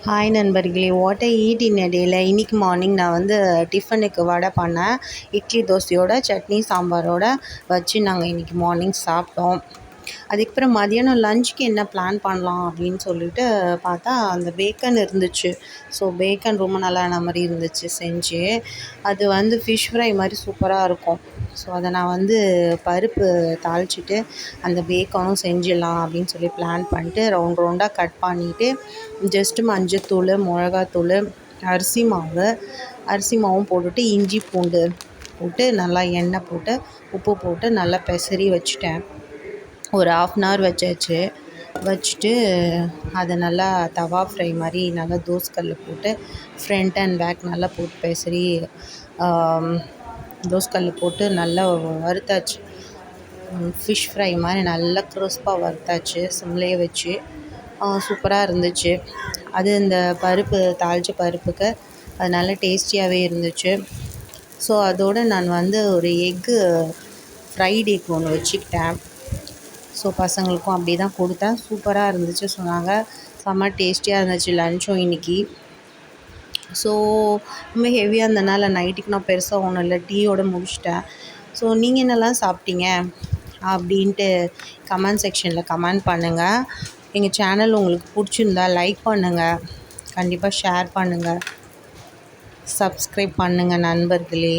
Hi நண்பர்களே, what I eat இன் எ டேல. இன்றைக்கி மார்னிங் நான் வந்து டிஃபனுக்கு வடை பண்ணேன். இட்லி தோசையோட சட்னி சாம்பாரோட வச்சு நாங்கள் இன்றைக்கி மார்னிங் சாப்பிட்டோம். அதுக்கப்புறம் மதியானம் லஞ்சுக்கு என்ன பிளான் பண்ணலாம் அப்படின்னு சொல்லிட்டு பார்த்தா அந்த பேக்கன் இருந்துச்சு. ஸோ பேக்கன் ரொம்ப நல்லான மாதிரி இருந்துச்சு செஞ்சு. அது வந்து ஃபிஷ் ஃப்ரை மாதிரி சூப்பராக இருக்கும். ஸோ அதை நான் வந்து பருப்பு தாளிச்சிட்டு அந்த பேக்கனும் செஞ்சிடலாம் அப்படின்னு சொல்லி பிளான் பண்ணிட்டு ரவுண்ட் ரவுண்டாக கட் பண்ணிவிட்டு ஜஸ்ட்டு மஞ்சத்தூள், மிளகாத்தூள், அரிசி மாவும் போட்டுட்டு இஞ்சி பூண்டு போட்டு நல்லா எண்ணெய் போட்டு உப்பு போட்டு நல்லா பெசரி வச்சுட்டேன். ஒரு 1/2 hour வச்சாச்சு. வச்சுட்டு அதை நல்லா தவா ஃப்ரை மாதிரி நல்லா தோசைக்கல்ல போட்டு ஃப்ரண்ட் அண்ட் பேக் நல்லா போட்டு பெசரி தோசைக்கல்ல போட்டு நல்லா வறுத்தாச்சு. ஃபிஷ் ஃப்ரை மாதிரி நல்லா க்ரிஸ்பாக வறுத்தாச்சு சிம்லேயே வச்சு. சூப்பராக இருந்துச்சு. அது இந்த பருப்பு தாளித்த பருப்புக்கு அது நல்லா டேஸ்டியாகவே இருந்துச்சு. ஸோ அதோடு நான் வந்து ஒரு ஃப்ரைட் எக் ஒன்று வச்சுக்கிட்டேன். ஸோ பசங்களுக்கும் அப்படி தான் கொடுத்தேன். சூப்பராக இருந்துச்சு சொன்னாங்க. செம்ம டேஸ்டியாக இருந்துச்சு லன்ச்சும் இன்றைக்கி. ஸோ ரொம்ப ஹெவியாக இருந்தனால நைட்டுக்கு நான் பெருசாக ஒன்றும் இல்லை, டீயோடு முடிச்சிட்டேன். ஸோ நீங்கள் என்னெல்லாம் சாப்பிட்டீங்க அப்படின்ட்டு கமெண்ட் செக்ஷனில் கமெண்ட் பண்ணுங்கள். எங்கள் சேனல் உங்களுக்கு பிடிச்சிருந்தா லைக் பண்ணுங்கள், கண்டிப்பாக ஷேர் பண்ணுங்கள், சப்ஸ்கிரைப் பண்ணுங்கள் நண்பர்களே.